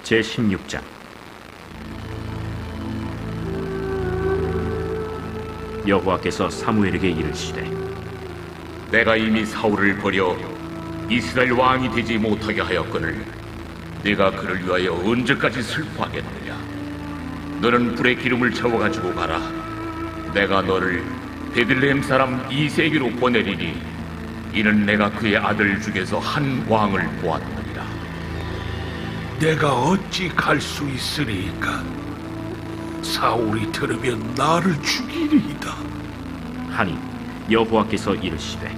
제16장. 여호와께서 사무엘에게 이르시되 내가 이미 사울을 버려 이스라엘 왕이 되지 못하게 하였거늘 내가 그를 위하여 언제까지 슬퍼하겠느냐. 너는 불에 기름을 채워가지고 가라. 내가 너를 베들레헴 사람 이새에게로 보내리니 이는 내가 그의 아들 중에서 한 왕을 보았느니라. 내가 어찌 갈 수 있으리까? 사울이 들으면 나를 죽이리이다. 하니 여호와께서 이르시되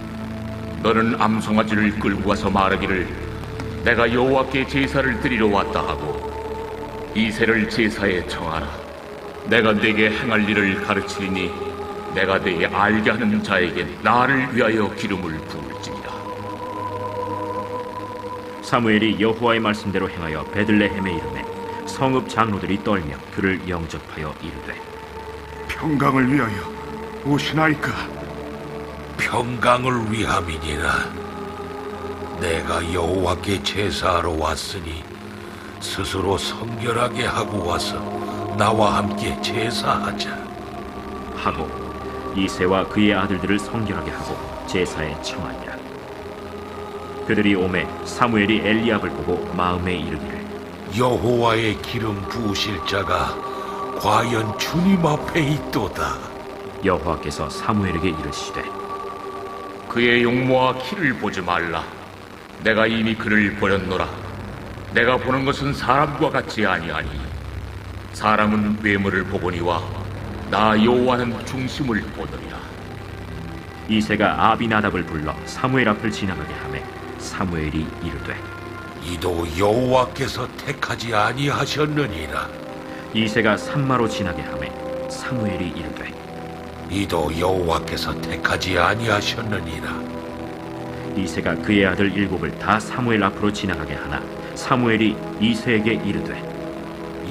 너는 암송아지를 끌고 가서 말하기를 내가 여호와께 제사를 드리러 왔다 하고 이새를 제사에 청하라. 내가 네게 행할 일을 가르치리니 내가 네게 알게 하는 자에게 나를 위하여 기름을 부을지니라. 사무엘이 여호와의 말씀대로 행하여 베들레헴에 이르매 성읍 장로들이 떨며 그를 영접하여 이르되 평강을 위하여 오시나이까? 평강을 위함이니라. 내가 여호와께 제사하러 왔으니 스스로 성결하게 하고 와서 나와 함께 제사하자 하고 이새와 그의 아들들을 성결하게 하고 제사에 청하니라. 그들이 오매 사무엘이 엘리압을 보고 마음에 이르기를 여호와의 기름 부으실 자가 과연 주님 앞에 있도다. 여호와께서 사무엘에게 이르시되 그의 용모와 키를 보지 말라. 내가 이미 그를 버렸노라. 내가 보는 것은 사람과 같지 아니하니 사람은 외모를 보거니와 나 여호와는 중심을 보느니라. 이새가 아비나답을 불러 사무엘 앞을 지나가게 하매 사무엘이 이르되 이도 여호와께서 택하지 아니하셨느니라. 이새가 산마로 지나게 하매 사무엘이 이르되 이도 여호와께서 택하지 아니하셨느니라. 이새가 그의 아들 일곱을 다 사무엘 앞으로 지나가게 하나 사무엘이 이새에게 이르되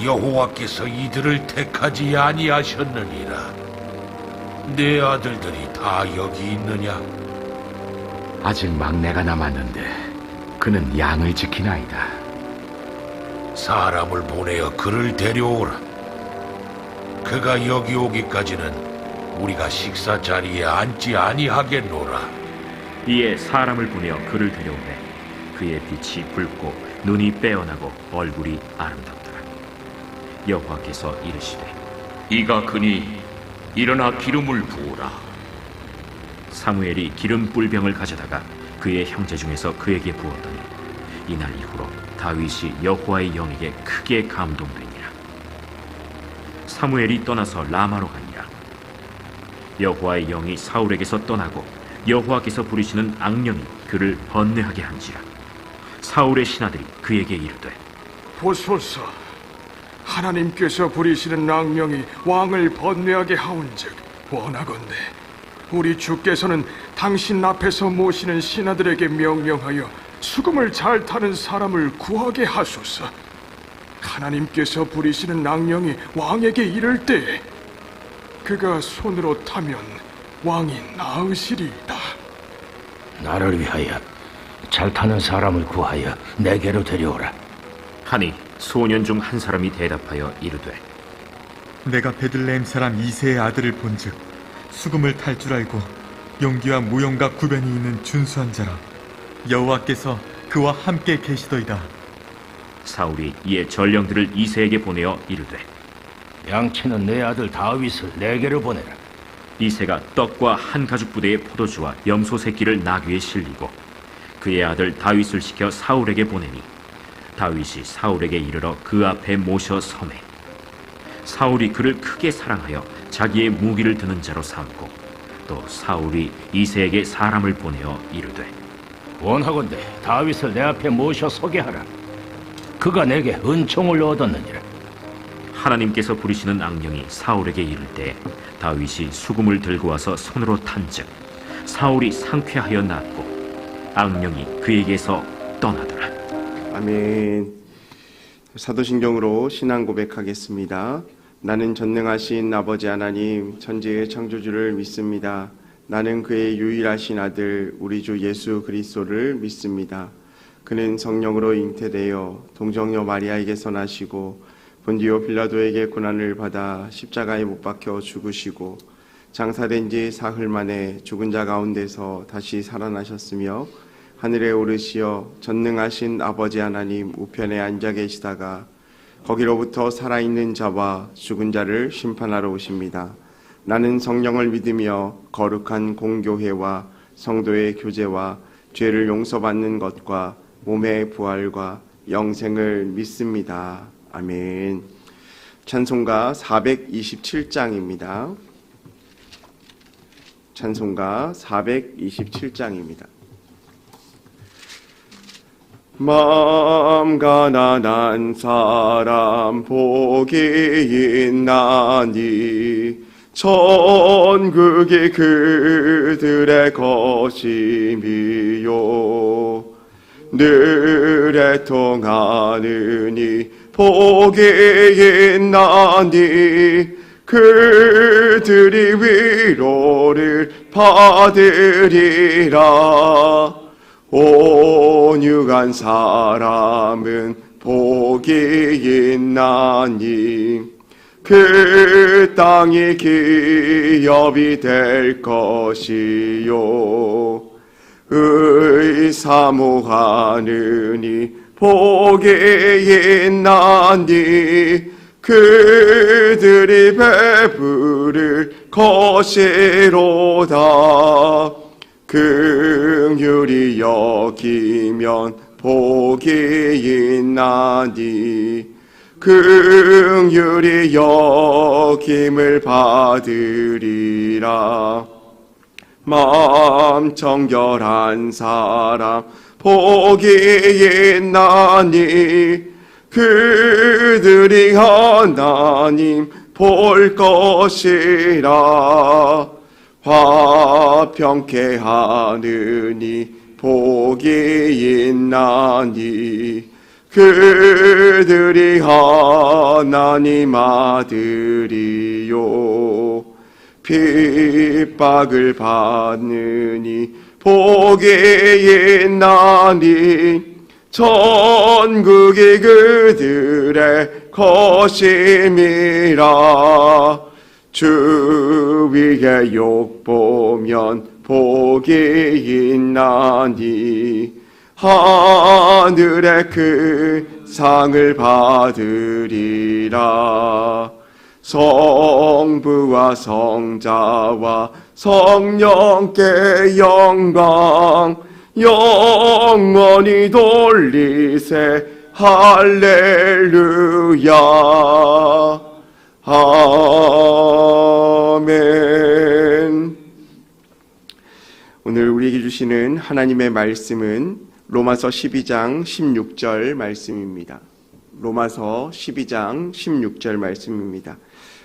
여호와께서 이들을 택하지 아니하셨느니라. 내 아들들이 다 여기 있느냐? 아직 막내가 남았는데 그는 양을 지키나이다. 사람을 보내어 그를 데려오라. 그가 여기 오기까지는 우리가 식사 자리에 앉지 아니하겠노라. 이에 사람을 보내어 그를 데려오매 그의 빛이 붉고 눈이 빼어나고 얼굴이 아름답더라. 여호와께서 이르시되 이가 그니 일어나 기름을 부으라. 사무엘이 기름 뿔병을 가져다가 그의 형제 중에서 그에게 부었더니 이날 이후로 다윗이 여호와의 영에게 크게 감동되니라. 사무엘이 떠나서 라마로 가니라. 여호와의 영이 사울에게서 떠나고 여호와께서 부리시는 악령이 그를 번뇌하게 한지라. 사울의 신하들이 그에게 이르되 보소서, 하나님께서 부리시는 악령이 왕을 번뇌하게 하온즉 원하건대 우리 주께서는 당신 앞에서 모시는 신하들에게 명령하여 수금을 잘 타는 사람을 구하게 하소서. 하나님께서 부리시는 악령이 왕에게 이를 때에 그가 손으로 타면 왕이 나으시리이다. 나를 위하여 잘 타는 사람을 구하여 내게로 데려오라. 하니 소년 중 한 사람이 대답하여 이르되 내가 베들레헴 사람 이새의 아들을 본즉 수금을 탈 줄 알고 용기와 무용과 구변이 있는 준수한 자라. 여호와께서 그와 함께 계시더이다. 사울이 이에 전령들을 이새에게 보내어 이르되 양치는 내 아들 다윗을 내게로 보내라. 이새가 떡과 한 가죽 부대의 포도주와 염소 새끼를 나귀에 실리고 그의 아들 다윗을 시켜 사울에게 보내니 다윗이 사울에게 이르러 그 앞에 모셔 서매 사울이 그를 크게 사랑하여 자기의 무기를 드는 자로 삼고 또 사울이 이새에게 사람을 보내어 이르되 원하건대 다윗을 내 앞에 모셔 서게 하라. 그가 내게 은총을 얻었느니라. 하나님께서 부리시는 악령이 사울에게 이를 때 다윗이 수금을 들고 와서 손으로 탄즉 사울이 상쾌하여 낫고 악령이 그에게서 떠나더라. 아멘. 사도신경으로 신앙 고백하겠습니다. 나는 전능하신 아버지 하나님 천지의 창조주를 믿습니다. 나는 그의 유일하신 아들 우리 주 예수 그리스도를 믿습니다. 그는 성령으로 잉태되어 동정녀 마리아에게서 나시고 본디오 빌라도에게 고난을 받아 십자가에 못 박혀 죽으시고 장사된 지 사흘 만에 죽은 자 가운데서 다시 살아나셨으며 하늘에 오르시어 전능하신 아버지 하나님 우편에 앉아 계시다가 거기로부터 살아있는 자와 죽은 자를 심판하러 오십니다. 나는 성령을 믿으며 거룩한 공교회와 성도의 교제와 죄를 용서받는 것과 몸의 부활과 영생을 믿습니다. 아멘. 찬송가 427장입니다. 찬송가 427장입니다. 마음 가난한 사람 복이 있나니 천국이 그들의 것임이요 늘 애통하느니 복이 있나니 그들이 위로를 받으리라. 온유한 사람은 복이 있나니 그 땅이 기업이 될 것이요 의사모하느니 복이 있나니 그들이 배부를 것이로다. 긍휼히 여기면 복이 있나니 긍휼히 여김을 받으리라. 마음 정결한 사람 복이 있나니 그들이 하나님 볼 것이라. 화평케 하느니 복이 있나니 그들이 하나님 아들이요 핍박을 받느니 복이 있나니 천국이 그들의 것임이라. 주위에 욕보면 복이 있나니 하늘의 그 상을 받으리라. 성부와 성자와 성령께 영광 영원히 돌리세. 할렐루야. 아멘. 오늘 우리에게 주시는 하나님의 말씀은 로마서 12장 16절 말씀입니다. 로마서 12장 16절 말씀입니다.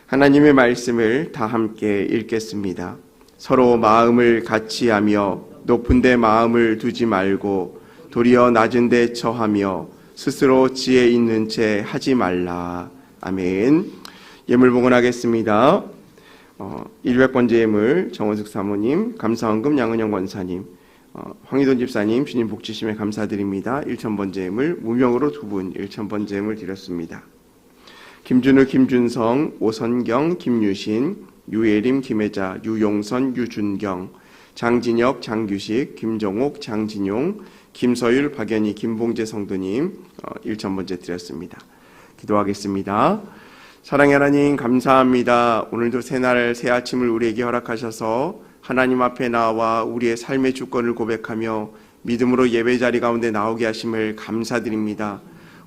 하나님의 말씀을 다 함께 읽겠습니다. 서로 마음을 같이 하며 높은 데 마음을 두지 말고 도리어 낮은 데 처하며 스스로 지혜 있는 채 하지 말라. 아멘. 예물 봉헌하겠습니다. 100번째 예물 정원숙 사모님, 감사헌금 양은영 권사님, 황희돈 집사님 주님 복 주심에 감사드립니다. 1000번째 예물 무명으로 2분 1000번째 예물 드렸습니다. 김준우, 김준성, 오선경, 김유신, 유예림, 김혜자, 유용선, 유준경, 장진혁, 장규식, 김정옥, 장진용, 김서율, 박연희, 김봉재 성도님 1000번째 드렸습니다. 기도하겠습니다. 사랑의 하나님 감사합니다. 오늘도 새날 새 아침을 우리에게 허락하셔서 하나님 앞에 나와 우리의 삶의 주권을 고백하며 믿음으로 예배 자리 가운데 나오게 하심을 감사드립니다.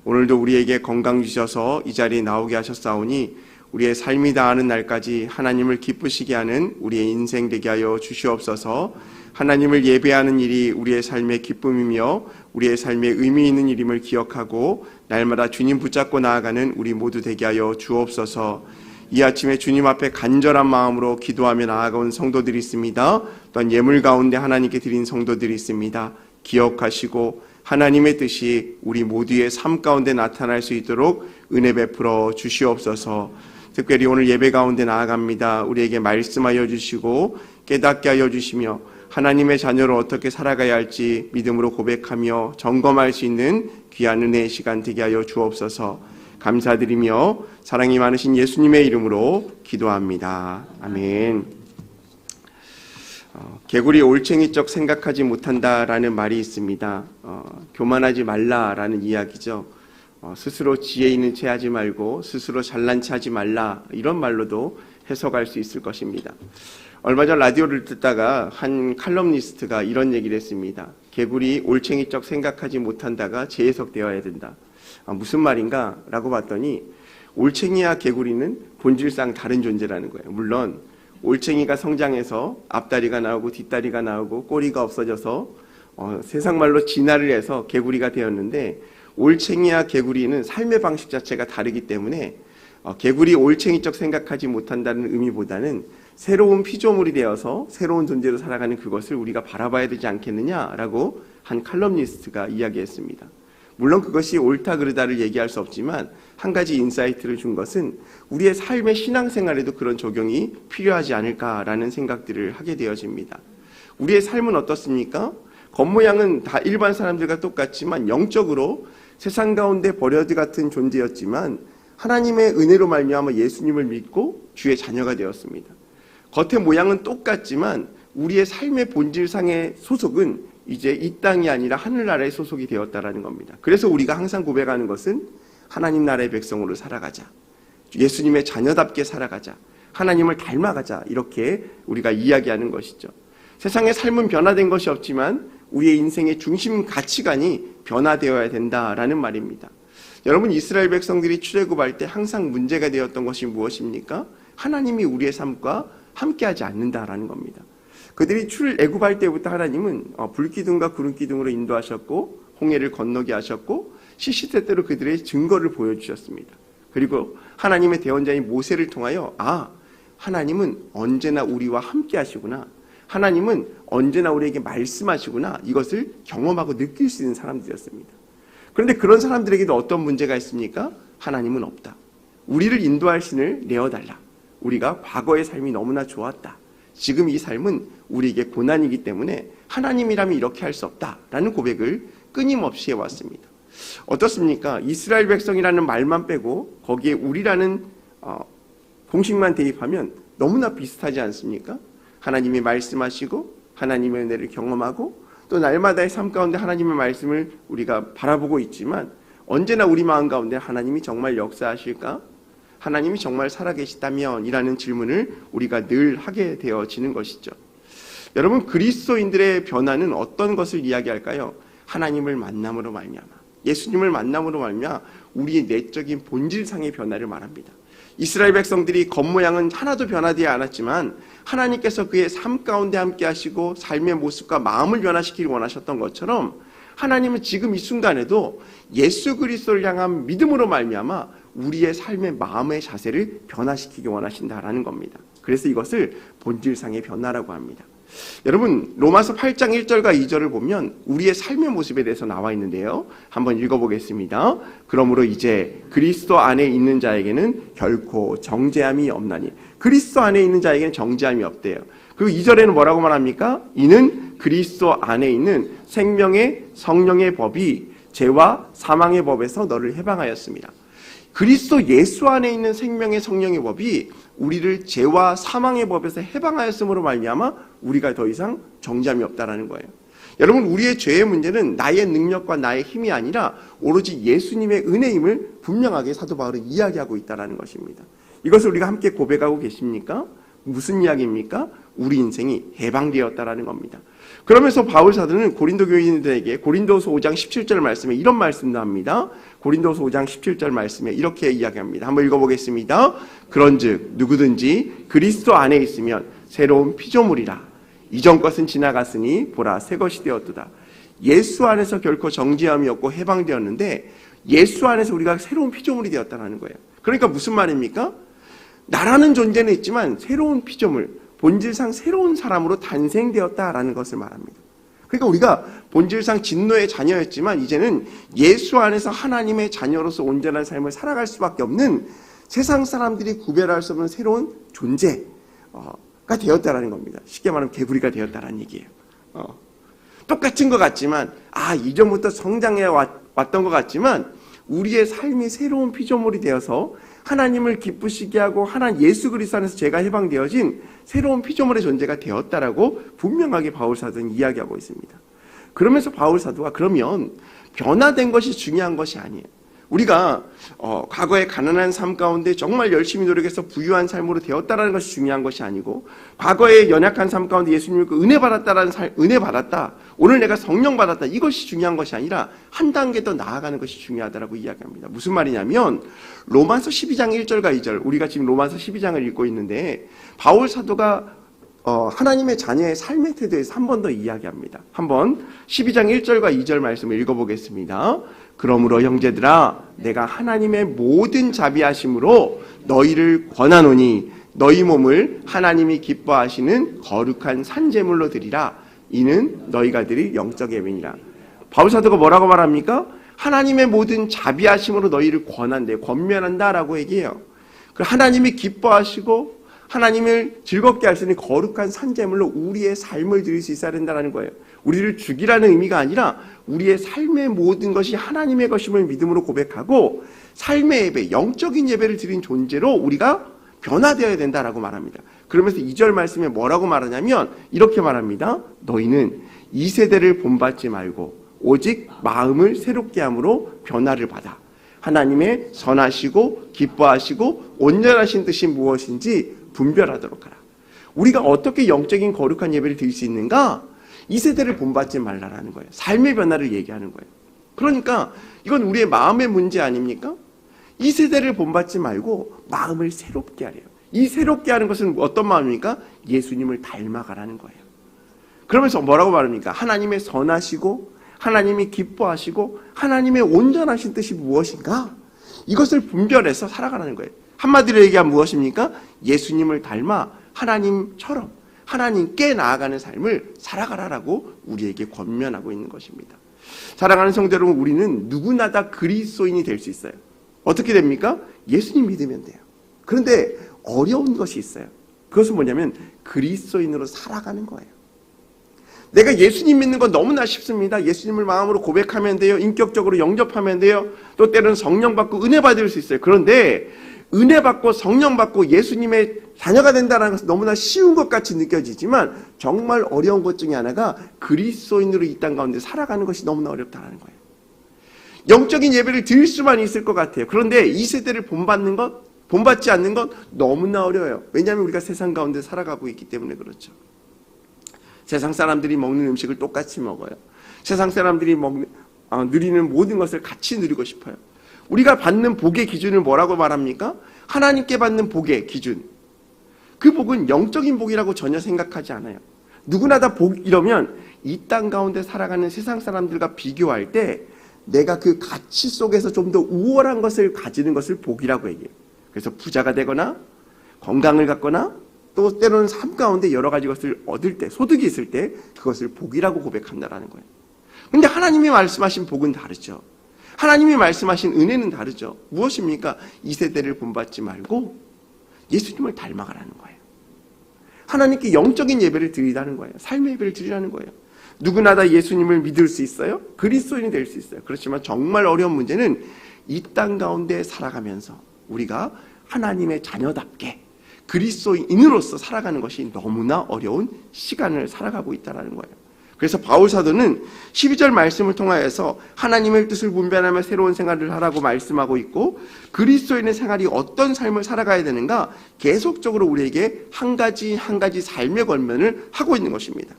오늘도 우리에게 건강 주셔서 이 자리에 나오게 하셨사오니 우리의 삶이 다하는 날까지 하나님을 기쁘시게 하는 우리의 인생 되게 하여 주시옵소서. 하나님을 예배하는 일이 우리의 삶의 기쁨이며 우리의 삶에 의미 있는 일임을 기억하고 날마다 주님 붙잡고 나아가는 우리 모두 되게 하여 주옵소서. 이 아침에 주님 앞에 간절한 마음으로 기도하며 나아가온 성도들이 있습니다. 또한 예물 가운데 하나님께 드린 성도들이 있습니다. 기억하시고 하나님의 뜻이 우리 모두의 삶 가운데 나타날 수 있도록 은혜 베풀어 주시옵소서. 특별히 오늘 예배 가운데 나아갑니다. 우리에게 말씀하여 주시고 깨닫게 하여 주시며 하나님의 자녀로 어떻게 살아가야 할지 믿음으로 고백하며 점검할 수 있는 귀한 은혜의 시간 되게 하여 주옵소서. 감사드리며 사랑이 많으신 예수님의 이름으로 기도합니다. 아멘. 개구리 올챙이적 생각하지 못한다라는 말이 있습니다. 교만하지 말라라는 이야기죠. 스스로 지혜 있는 체 하지 말고 스스로 잘난 체 하지 말라, 이런 말로도 해석할 수 있을 것입니다. 얼마 전 라디오를 듣다가 한 칼럼니스트가 이런 얘기를 했습니다. 개구리 올챙이적 생각하지 못한다가 재해석되어야 된다. 무슨 말인가? 라고 봤더니 올챙이와 개구리는 본질상 다른 존재라는 거예요. 물론 올챙이가 성장해서 앞다리가 나오고 뒷다리가 나오고 꼬리가 없어져서 세상 말로 진화를 해서 개구리가 되었는데, 올챙이와 개구리는 삶의 방식 자체가 다르기 때문에 개구리 올챙이적 생각하지 못한다는 의미보다는 새로운 피조물이 되어서 새로운 존재로 살아가는 그것을 우리가 바라봐야 되지 않겠느냐라고 한 칼럼니스트가 이야기했습니다. 물론 그것이 옳다 그르다를 얘기할 수 없지만 한 가지 인사이트를 준 것은 우리의 삶의 신앙생활에도 그런 적용이 필요하지 않을까라는 생각들을 하게 되어집니다. 우리의 삶은 어떻습니까? 겉모양은 다 일반 사람들과 똑같지만 영적으로 세상 가운데 버려드 같은 존재였지만 하나님의 은혜로 말미암아 예수님을 믿고 주의 자녀가 되었습니다. 겉의 모양은 똑같지만 우리의 삶의 본질상의 소속은 이제 이 땅이 아니라 하늘나라의 소속이 되었다라는 겁니다. 그래서 우리가 항상 고백하는 것은 하나님 나라의 백성으로 살아가자, 예수님의 자녀답게 살아가자, 하나님을 닮아가자, 이렇게 우리가 이야기하는 것이죠. 세상의 삶은 변화된 것이 없지만 우리의 인생의 중심 가치관이 변화되어야 된다라는 말입니다. 여러분, 이스라엘 백성들이 출애굽할 때 항상 문제가 되었던 것이 무엇입니까? 하나님이 우리의 삶과 함께하지 않는다라는 겁니다. 그들이 출애굽할 때부터 하나님은 불기둥과 구름기둥으로 인도하셨고 홍해를 건너게 하셨고 시시때때로 그들의 증거를 보여주셨습니다. 그리고 하나님의 대언자인 모세를 통하여 하나님은 언제나 우리와 함께 하시구나, 하나님은 언제나 우리에게 말씀하시구나, 이것을 경험하고 느낄 수 있는 사람들이었습니다. 그런데 그런 사람들에게도 어떤 문제가 있습니까? 하나님은 없다. 우리를 인도할 신을 내어달라. 우리가 과거의 삶이 너무나 좋았다. 지금 이 삶은 우리에게 고난이기 때문에 하나님이라면 이렇게 할 수 없다라는 고백을 끊임없이 해왔습니다. 어떻습니까? 이스라엘 백성이라는 말만 빼고 거기에 우리라는 공식만 대입하면 너무나 비슷하지 않습니까? 하나님이 말씀하시고 하나님의 은혜를 경험하고 또 날마다의 삶 가운데 하나님의 말씀을 우리가 바라보고 있지만 언제나 우리 마음 가운데 하나님이 정말 역사하실까? 하나님이 정말 살아계시다면? 이라는 질문을 우리가 늘 하게 되어지는 것이죠. 여러분, 그리스도인들의 변화는 어떤 것을 이야기할까요? 하나님을 만남으로 말미암아, 예수님을 만남으로 말미암아 우리의 내적인 본질상의 변화를 말합니다. 이스라엘 백성들이 겉모양은 하나도 변화되지 않았지만 하나님께서 그의 삶 가운데 함께 하시고 삶의 모습과 마음을 변화시키길 원하셨던 것처럼 하나님은 지금 이 순간에도 예수 그리스도를 향한 믿음으로 말미암아 우리의 삶의 마음의 자세를 변화시키기 원하신다라는 겁니다. 그래서 이것을 본질상의 변화라고 합니다. 여러분, 로마서 8장 1절과 2절을 보면 우리의 삶의 모습에 대해서 나와 있는데요. 한번 읽어보겠습니다. 그러므로 이제 그리스도 안에 있는 자에게는 결코 정죄함이 없나니. 그리스도 안에 있는 자에게는 정죄함이 없대요. 그리고 2절에는 뭐라고 말합니까? 이는 그리스도 안에 있는 생명의 성령의 법이 죄와 사망의 법에서 너를 해방하였습니다. 그리스도 예수 안에 있는 생명의 성령의 법이 우리를 죄와 사망의 법에서 해방하였음으로 말미암아 우리가 더 이상 정죄함이 없다라는 거예요. 여러분, 우리의 죄의 문제는 나의 능력과 나의 힘이 아니라 오로지 예수님의 은혜임을 분명하게 사도 바울은 이야기하고 있다는 것입니다. 이것을 우리가 함께 고백하고 계십니까? 무슨 이야기입니까? 우리 인생이 해방되었다라는 겁니다. 그러면서 바울 사도는 고린도 교인들에게 고린도서 5장 17절 말씀에 이런 말씀도 합니다. 고린도서 5장 17절 말씀에 이렇게 이야기합니다. 한번 읽어보겠습니다. 그런즉 누구든지 그리스도 안에 있으면 새로운 피조물이라. 이전 것은 지나갔으니 보라 새 것이 되었도다. 예수 안에서 결코 정죄함이 없고 해방되었는데 예수 안에서 우리가 새로운 피조물이 되었다는 거예요. 그러니까 무슨 말입니까? 나라는 존재는 있지만 새로운 피조물, 본질상 새로운 사람으로 탄생되었다라는 것을 말합니다. 그러니까 우리가 본질상 진노의 자녀였지만 이제는 예수 안에서 하나님의 자녀로서 온전한 삶을 살아갈 수밖에 없는 세상 사람들이 구별할 수 없는 새로운 존재가 되었다라는 겁니다. 쉽게 말하면 개구리가 되었다라는 얘기예요. 똑같은 것 같지만 이전부터 성장해 왔던 것 같지만 우리의 삶이 새로운 피조물이 되어서 하나님을 기쁘시게 하고 하나님 예수 그리스도 안에서 죄가 해방되어진 새로운 피조물의 존재가 되었다라고 분명하게 바울 사도는 이야기하고 있습니다. 그러면서 바울 사도가 그러면 변화된 것이 중요한 것이 아니에요. 우리가 과거의 가난한 삶 가운데 정말 열심히 노력해서 부유한 삶으로 되었다라는 것이 중요한 것이 아니고 과거의 연약한 삶 가운데 예수님을 은혜 받았다라는 은혜 받았다. 오늘 내가 성령 받았다. 이것이 중요한 것이 아니라 한 단계 더 나아가는 것이 중요하다라고 이야기합니다. 무슨 말이냐면 로마서 12장 1절과 2절 우리가 지금 로마서 12장을 읽고 있는데 바울 사도가 하나님의 자녀의 삶의 태도에서 한 번 더 이야기합니다. 한번 12장 1절과 2절 말씀을 읽어보겠습니다. 그러므로 형제들아 내가 하나님의 모든 자비하심으로 너희를 권하노니 너희 몸을 하나님이 기뻐하시는 거룩한 산제물로 드리라. 이는 너희가 드릴 영적 예배니라. 바울 사도가 뭐라고 말합니까? 하나님의 모든 자비하심으로 너희를 권면한다라고 얘기해요. 하나님이 기뻐하시고 하나님을 즐겁게 할 수 있는 거룩한 산제물로 우리의 삶을 드릴 수 있어야 된다는 거예요. 우리를 죽이라는 의미가 아니라 우리의 삶의 모든 것이 하나님의 것임을 믿음으로 고백하고 삶의 예배, 영적인 예배를 드린 존재로 우리가 변화되어야 된다라고 말합니다. 그러면서 2절 말씀에 뭐라고 말하냐면 이렇게 말합니다. 너희는 이 세대를 본받지 말고 오직 마음을 새롭게 함으로 변화를 받아 하나님의 선하시고 기뻐하시고 온전하신 뜻이 무엇인지 분별하도록 하라. 우리가 어떻게 영적인 거룩한 예배를 드릴 수 있는가? 이 세대를 본받지 말라라는 거예요. 삶의 변화를 얘기하는 거예요. 그러니까 이건 우리의 마음의 문제 아닙니까? 이 세대를 본받지 말고 마음을 새롭게 하래요. 이 새롭게 하는 것은 어떤 마음입니까? 예수님을 닮아가라는 거예요. 그러면서 뭐라고 말합니까? 하나님의 선하시고 하나님이 기뻐하시고 하나님의 온전하신 뜻이 무엇인가? 이것을 분별해서 살아가라는 거예요. 한마디로 얘기하면 무엇입니까? 예수님을 닮아 하나님처럼 하나님께 나아가는 삶을 살아가라라고 우리에게 권면하고 있는 것입니다. 사랑하는 성도 여러분, 우리는 누구나 다 그리스도인이 될 수 있어요. 어떻게 됩니까? 예수님 믿으면 돼요. 그런데 어려운 것이 있어요. 그것은 뭐냐면 그리스도인으로 살아가는 거예요. 내가 예수님 믿는 건 너무나 쉽습니다. 예수님을 마음으로 고백하면 돼요. 인격적으로 영접하면 돼요. 또 때로는 성령 받고 은혜 받을 수 있어요. 그런데 은혜 받고 성령 받고 예수님의 자녀가 된다는 것은 너무나 쉬운 것 같이 느껴지지만 정말 어려운 것 중에 하나가 그리스도인으로 이 땅 가운데 살아가는 것이 너무나 어렵다는 거예요. 영적인 예배를 드릴 수만 있을 것 같아요. 그런데 이 세대를 본받지 않는 것 너무나 어려워요. 왜냐하면 우리가 세상 가운데 살아가고 있기 때문에 그렇죠. 세상 사람들이 먹는 음식을 똑같이 먹어요. 세상 사람들이 누리는 모든 것을 같이 누리고 싶어요. 우리가 받는 복의 기준을 뭐라고 말합니까? 하나님께 받는 복의 기준. 그 복은 영적인 복이라고 전혀 생각하지 않아요. 누구나 다 복 이러면 이 땅 가운데 살아가는 세상 사람들과 비교할 때 내가 그 가치 속에서 좀 더 우월한 것을 가지는 것을 복이라고 얘기해요. 그래서 부자가 되거나 건강을 갖거나 또 때로는 삶 가운데 여러 가지 것을 얻을 때, 소득이 있을 때 그것을 복이라고 고백한다는 거예요. 그런데 하나님이 말씀하신 복은 다르죠. 하나님이 말씀하신 은혜는 다르죠. 무엇입니까? 이 세대를 본받지 말고 예수님을 닮아가라는 거예요. 하나님께 영적인 예배를 드리라는 거예요. 삶의 예배를 드리라는 거예요. 누구나 다 예수님을 믿을 수 있어요. 그리스도인이 될 수 있어요. 그렇지만 정말 어려운 문제는 이 땅 가운데 살아가면서 우리가 하나님의 자녀답게 그리스도인으로서 살아가는 것이 너무나 어려운 시간을 살아가고 있다는 거예요. 그래서 바울 사도는 12절 말씀을 통하여서 하나님의 뜻을 분별하며 새로운 생활을 하라고 말씀하고 있고 그리스도인의 생활이 어떤 삶을 살아가야 되는가 계속적으로 우리에게 한 가지 삶의 권면을 하고 있는 것입니다.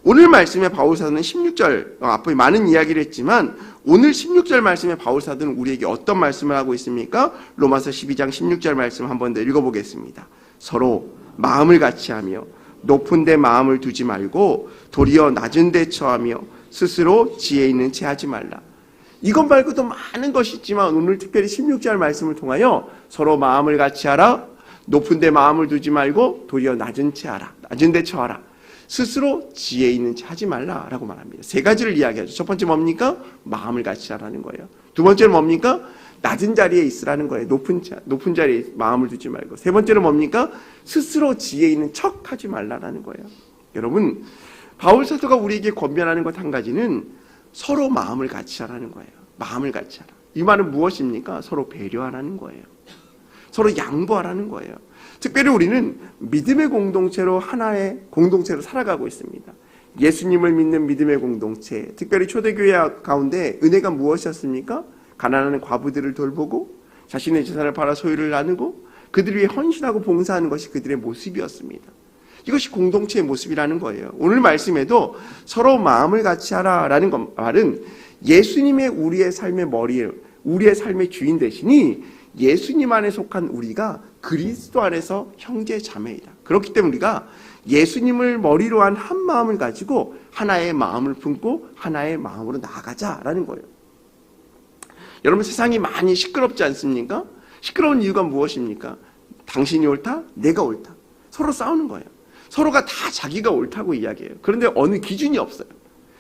오늘 말씀에 바울 사도는 16절 앞에 많은 이야기를 했지만 오늘 16절 말씀에 바울 사도는 우리에게 어떤 말씀을 하고 있습니까? 로마서 12장 16절 말씀 한 번 더 읽어보겠습니다. 서로 마음을 같이하며 높은 데 마음을 두지 말고 도리어 낮은 데 처하며 스스로 지혜 있는 채 하지 말라. 이것 말고도 많은 것이 있지만 오늘 특별히 16절 말씀을 통하여 서로 마음을 같이하라. 높은 데 마음을 두지 말고 도리어 낮은 데 처하라. 스스로 지혜 있는 채 하지 말라라고 말합니다. 세 가지를 이야기하죠. 첫 번째 뭡니까? 마음을 같이하라는 거예요. 두 번째는 뭡니까? 낮은 자리에 있으라는 거예요. 높은 자리에 마음을 두지 말고. 세 번째로 뭡니까? 스스로 지혜 있는 척 하지 말라라는 거예요. 여러분, 바울 사도가 우리에게 권면하는 것 한 가지는 서로 마음을 같이 하라는 거예요. 마음을 같이 하라. 이 말은 무엇입니까? 서로 배려하라는 거예요. 서로 양보하라는 거예요. 특별히 우리는 믿음의 공동체로 하나의 공동체로 살아가고 있습니다. 예수님을 믿는 믿음의 공동체, 특별히 초대교회 가운데 은혜가 무엇이었습니까? 가난한 과부들을 돌보고 자신의 재산을 팔아 소유를 나누고 그들 위해 헌신하고 봉사하는 것이 그들의 모습이었습니다. 이것이 공동체의 모습이라는 거예요. 오늘 말씀에도 서로 마음을 같이 하라라는 말은 예수님의 우리의 삶의 머리에, 우리의 삶의 주인 되시니 예수님 안에 속한 우리가 그리스도 안에서 형제 자매이다. 그렇기 때문에 우리가 예수님을 머리로 한 한 마음을 가지고 하나의 마음을 품고 하나의 마음으로 나아가자라는 거예요. 여러분, 세상이 많이 시끄럽지 않습니까? 시끄러운 이유가 무엇입니까? 당신이 옳다, 내가 옳다. 서로 싸우는 거예요. 서로가 다 자기가 옳다고 이야기해요. 그런데 어느 기준이 없어요.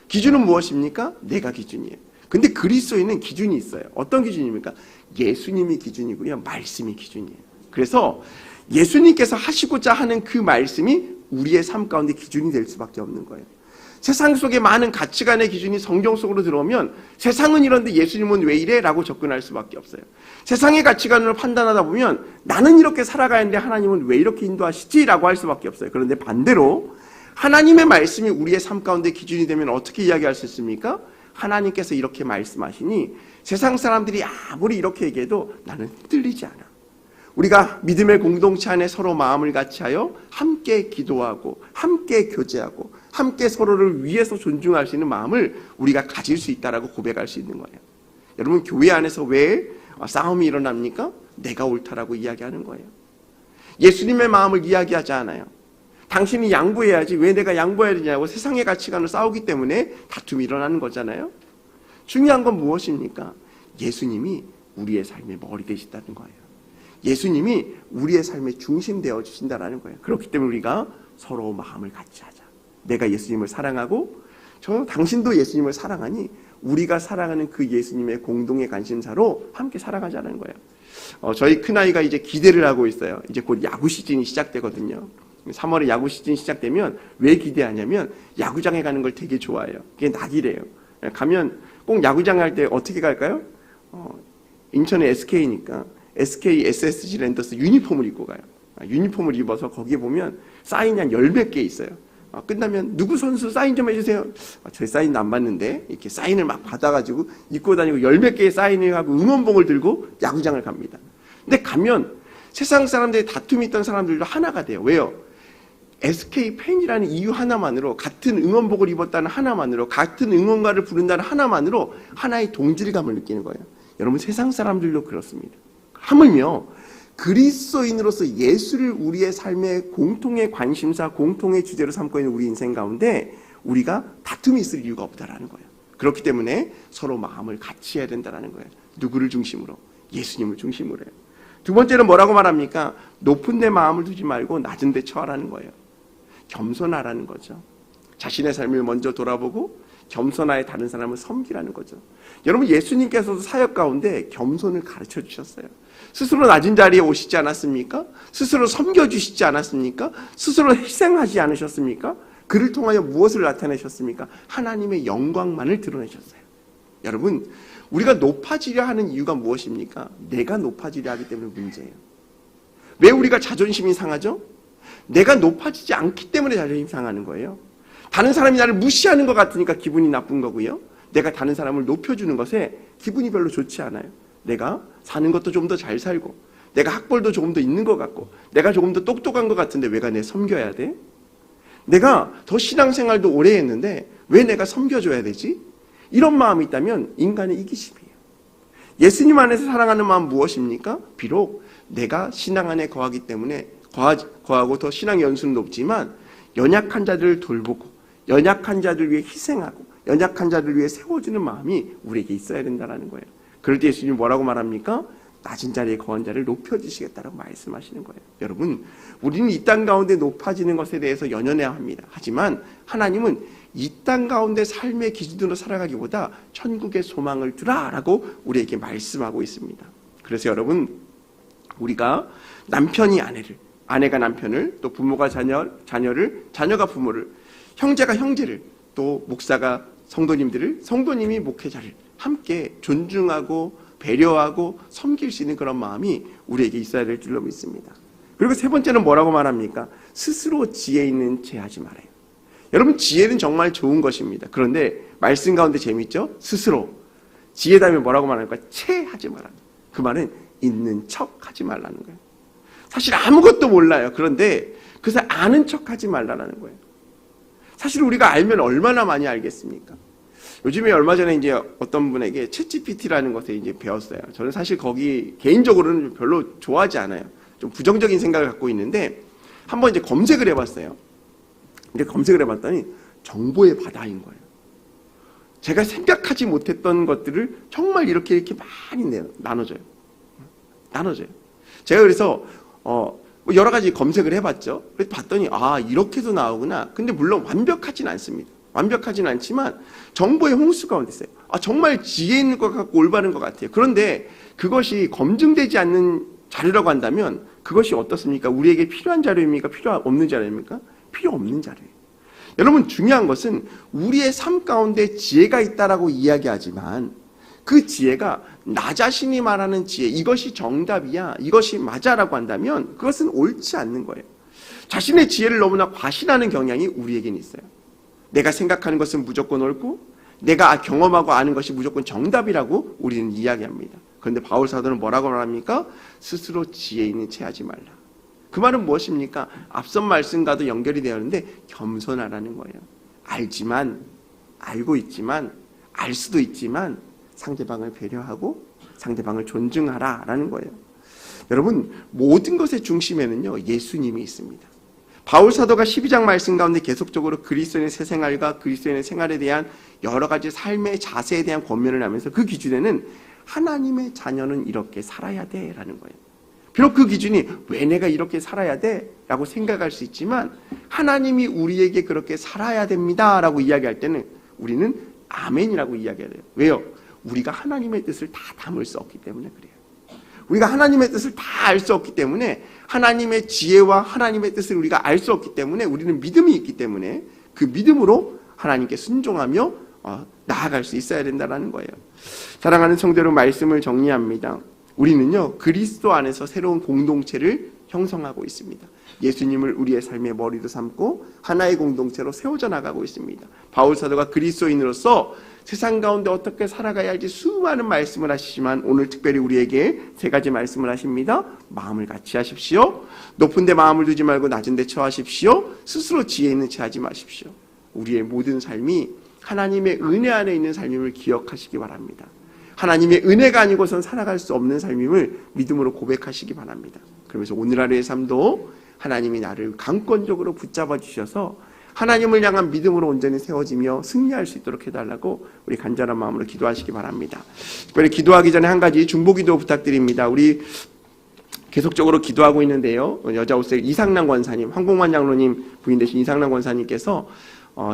기준은 무엇입니까? 내가 기준이에요. 근데 그리스도인은 기준이 있어요. 어떤 기준입니까? 예수님이 기준이고요. 말씀이 기준이에요. 그래서 예수님께서 하시고자 하는 그 말씀이 우리의 삶 가운데 기준이 될 수밖에 없는 거예요. 세상 속에 많은 가치관의 기준이 성경 속으로 들어오면 세상은 이런데 예수님은 왜 이래? 라고 접근할 수밖에 없어요. 세상의 가치관으로 판단하다 보면 나는 이렇게 살아가는데 하나님은 왜 이렇게 인도하시지? 라고 할 수밖에 없어요. 그런데 반대로 하나님의 말씀이 우리의 삶 가운데 기준이 되면 어떻게 이야기할 수 있습니까? 하나님께서 이렇게 말씀하시니 세상 사람들이 아무리 이렇게 얘기해도 나는 흔들리지 않아. 우리가 믿음의 공동체 안에 서로 마음을 같이 하여 함께 기도하고 함께 교제하고 함께 서로를 위해서 존중할 수 있는 마음을 우리가 가질 수 있다라고 고백할 수 있는 거예요. 여러분, 교회 안에서 왜 싸움이 일어납니까? 내가 옳다라고 이야기하는 거예요. 예수님의 마음을 이야기하지 않아요. 당신이 양보해야지 왜 내가 양보해야 되냐고 세상의 가치관을 싸우기 때문에 다툼이 일어나는 거잖아요. 중요한 건 무엇입니까? 예수님이 우리의 삶의 머리 되시다는 거예요. 예수님이 우리의 삶의 중심 되어 주신다는 거예요. 그렇기 때문에 우리가 서로 마음을 같이 하자. 내가 예수님을 사랑하고 당신도 예수님을 사랑하니 우리가 사랑하는 그 예수님의 공동의 관심사로 함께 살아가자는 거예요. 저희 큰아이가 이제 기대를 하고 있어요. 이제 곧 야구 시즌이 시작되거든요. 3월에 야구 시즌이 시작되면 왜 기대하냐면 야구장에 가는 걸 되게 좋아해요. 그게 낙이래요. 가면 꼭 야구장 갈 때 어떻게 갈까요? 인천의 SK니까 SK SSG 랜더스 유니폼을 입고 가요. 유니폼을 입어서 거기에 보면 사인이 한 10몇 개 있어요. 끝나면 누구 선수 사인 좀 해주세요. 제 사인 안 받는데 이렇게 사인을 막 받아가지고 입고 다니고 10몇 개의 사인을 하고 응원봉을 들고 야구장을 갑니다. 근데 가면 세상 사람들이 다툼이 있던 사람들도 하나가 돼요. 왜요? SK 팬이라는 이유 하나만으로, 같은 응원복을 입었다는 하나만으로, 같은 응원가를 부른다는 하나만으로 하나의 동질감을 느끼는 거예요. 여러분, 세상 사람들도 그렇습니다. 하물며 그리스도인으로서 예수를 우리의 삶의 공통의 관심사, 공통의 주제로 삼고 있는 우리 인생 가운데 우리가 다툼이 있을 이유가 없다라는 거예요. 그렇기 때문에 서로 마음을 같이 해야 된다는 거예요. 누구를 중심으로? 예수님을 중심으로 해요. 두 번째는 뭐라고 말합니까? 높은 데 마음을 두지 말고 낮은 데 처하라는 거예요. 겸손하라는 거죠. 자신의 삶을 먼저 돌아보고 겸손하여 다른 사람을 섬기라는 거죠. 여러분, 예수님께서도 사역 가운데 겸손을 가르쳐 주셨어요. 스스로 낮은 자리에 오시지 않았습니까? 스스로 섬겨주시지 않았습니까? 스스로 희생하지 않으셨습니까? 그를 통하여 무엇을 나타내셨습니까? 하나님의 영광만을 드러내셨어요. 여러분, 우리가 높아지려 하는 이유가 무엇입니까? 내가 높아지려 하기 때문에 문제예요. 왜 우리가 자존심이 상하죠? 내가 높아지지 않기 때문에 자존심이 상하는 거예요. 다른 사람이 나를 무시하는 것 같으니까 기분이 나쁜 거고요. 내가 다른 사람을 높여주는 것에 기분이 별로 좋지 않아요. 내가 사는 것도 좀 더 잘 살고, 내가 학벌도 조금 더 있는 것 같고, 내가 조금 더 똑똑한 것 같은데 왜 내가 섬겨야 돼? 내가 더 신앙생활도 오래 했는데 왜 내가 섬겨줘야 되지? 이런 마음이 있다면 인간의 이기심이에요. 예수님 안에서 사랑하는 마음 무엇입니까? 비록 내가 신앙 안에 거하기 때문에 거하고 더 신앙 연수는 높지만 연약한 자들을 돌보고 연약한 자들 위해 희생하고 연약한 자들 위해 세워주는 마음이 우리에게 있어야 된다는 거예요. 그럴 때 예수님이 뭐라고 말합니까? 낮은 자리에 거한 자를 높여주시겠다라고 말씀하시는 거예요. 여러분, 우리는 이 땅 가운데 높아지는 것에 대해서 연연해야 합니다. 하지만 하나님은 이 땅 가운데 삶의 기준으로 살아가기보다 천국의 소망을 두라라고 우리에게 말씀하고 있습니다. 그래서 여러분, 우리가 남편이 아내를, 아내가 남편을, 또 부모가 자녀를, 자녀가 부모를, 형제가 형제를, 또 목사가 성도님들을, 성도님이 목회자를 함께 존중하고 배려하고 섬길 수 있는 그런 마음이 우리에게 있어야 될 줄로 믿습니다. 그리고 세 번째는 뭐라고 말합니까? 스스로 지혜 있는 채 하지 말아요. 여러분, 지혜는 정말 좋은 것입니다. 그런데 말씀 가운데 재밌죠? 스스로. 지혜 다음에 뭐라고 말합니까? 채 하지 말아요. 그 말은 있는 척 하지 말라는 거예요. 사실 아무것도 몰라요. 그런데 그래서 아는 척 하지 말라는 거예요. 사실 우리가 알면 얼마나 많이 알겠습니까? 요즘에 얼마 전에 이제 어떤 분에게 챗GPT라는 것을 이제 배웠어요. 저는 사실 거기 개인적으로는 별로 좋아하지 않아요. 좀 부정적인 생각을 갖고 있는데 한번 이제 검색을 해봤어요. 근데 검색을 해봤더니 정보의 바다인 거예요. 제가 생각하지 못했던 것들을 정말 이렇게 많이 나눠줘요. 제가 그래서 여러 가지 검색을 해봤죠. 그래서 봤더니 이렇게도 나오구나. 근데 물론 완벽하진 않습니다. 완벽하진 않지만 정보의 홍수 가운데 있어요. 정말 지혜 있는 것 같고 올바른 것 같아요. 그런데 그것이 검증되지 않는 자료라고 한다면 그것이 어떻습니까? 우리에게 필요한 자료입니까? 필요 없는 자료입니까? 필요 없는 자료예요. 여러분, 중요한 것은 우리의 삶 가운데 지혜가 있다라고 이야기하지만 그 지혜가 나 자신이 말하는 지혜, 이것이 정답이야, 이것이 맞아라고 한다면 그것은 옳지 않는 거예요. 자신의 지혜를 너무나 과신하는 경향이 우리에게는 있어요. 내가 생각하는 것은 무조건 옳고 내가 경험하고 아는 것이 무조건 정답이라고 우리는 이야기합니다. 그런데 바울 사도는 뭐라고 말합니까? 스스로 지혜 있는 채 하지 말라. 그 말은 무엇입니까? 앞선 말씀과도 연결이 되었는데 겸손하라는 거예요. 알고 있지만, 알 수도 있지만 상대방을 배려하고 상대방을 존중하라라는 거예요. 여러분, 모든 것의 중심에는요, 예수님이 있습니다. 바울 사도가 12장 말씀 가운데 계속적으로 그리스도인의 새 생활과 그리스도인의 생활에 대한 여러 가지 삶의 자세에 대한 권면을 하면서 그 기준에는 하나님의 자녀는 이렇게 살아야 돼라는 거예요. 비록 그 기준이 왜 내가 이렇게 살아야 돼? 라고 생각할 수 있지만 하나님이 우리에게 그렇게 살아야 됩니다 라고 이야기할 때는 우리는 아멘이라고 이야기해야 돼요. 왜요? 우리가 하나님의 뜻을 다 담을 수 없기 때문에 그래요. 우리가 하나님의 뜻을 다 알 수 없기 때문에, 하나님의 지혜와 하나님의 뜻을 우리가 알 수 없기 때문에 우리는 믿음이 있기 때문에 그 믿음으로 하나님께 순종하며 나아갈 수 있어야 된다는 거예요. 사랑하는 성도로 말씀을 정리합니다. 우리는요, 그리스도 안에서 새로운 공동체를 형성하고 있습니다. 예수님을 우리의 삶의 머리로 삼고 하나의 공동체로 세워져 나가고 있습니다. 바울 사도가 그리스도인으로서 세상 가운데 어떻게 살아가야 할지 수많은 말씀을 하시지만 오늘 특별히 우리에게 세 가지 말씀을 하십니다. 마음을 같이 하십시오. 높은 데 마음을 두지 말고 낮은 데 처하십시오. 스스로 지혜 있는 채 하지 마십시오. 우리의 모든 삶이 하나님의 은혜 안에 있는 삶임을 기억하시기 바랍니다. 하나님의 은혜가 아니고선 살아갈 수 없는 삶임을 믿음으로 고백하시기 바랍니다. 그러면서 오늘 하루의 삶도 하나님이 나를 강권적으로 붙잡아 주셔서 하나님을 향한 믿음으로 온전히 세워지며 승리할 수 있도록 해달라고 우리 간절한 마음으로 기도하시기 바랍니다. 특별히 기도하기 전에 한 가지 중보기도 부탁드립니다. 우리 계속적으로 기도하고 있는데요, 여자 옷색 이상남 권사님, 황봉만 장로님 부인 되신 이상남 권사님께서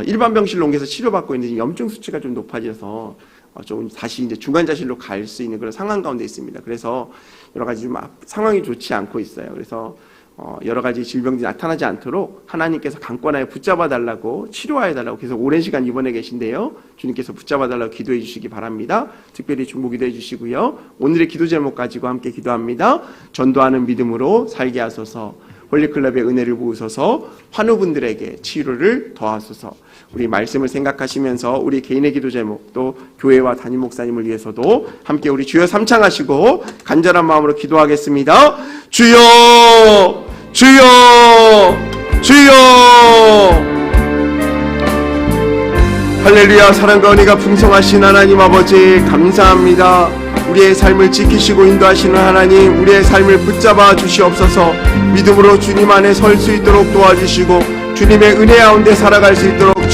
일반 병실 옮겨서 치료받고 있는데 염증 수치가 좀 높아져서 좀 다시 이제 중환자실로 갈 수 있는 그런 상황 가운데 있습니다. 그래서 여러 가지 좀 상황이 좋지 않고 있어요. 그래서 여러 가지 질병들이 나타나지 않도록 하나님께서 강권하여 붙잡아 달라고, 치료하여 달라고 계속 오랜 시간 입원해 계신데요, 주님께서 붙잡아 달라고 기도해 주시기 바랍니다. 특별히 중보 기도해 주시고요. 오늘의 기도 제목 가지고 함께 기도합니다. 전도하는 믿음으로 살게 하소서. 홀리클럽의 은혜를 부으소서. 환우분들에게 치료를 더하소서. 우리 말씀을 생각하시면서 우리 개인의 기도 제목, 또 교회와 담임 목사님을 위해서도 함께 우리 주여 삼창하시고 간절한 마음으로 기도하겠습니다. 주여, 주여, 주여. 할렐루야. 사랑과 은혜가 풍성하신 하나님 아버지, 감사합니다. 우리의 삶을 지키시고 인도하시는 하나님, 우리의 삶을 붙잡아 주시옵소서. 믿음으로 주님 안에 설 수 있도록 도와주시고 주님의 은혜 가운데 살아갈 수 있도록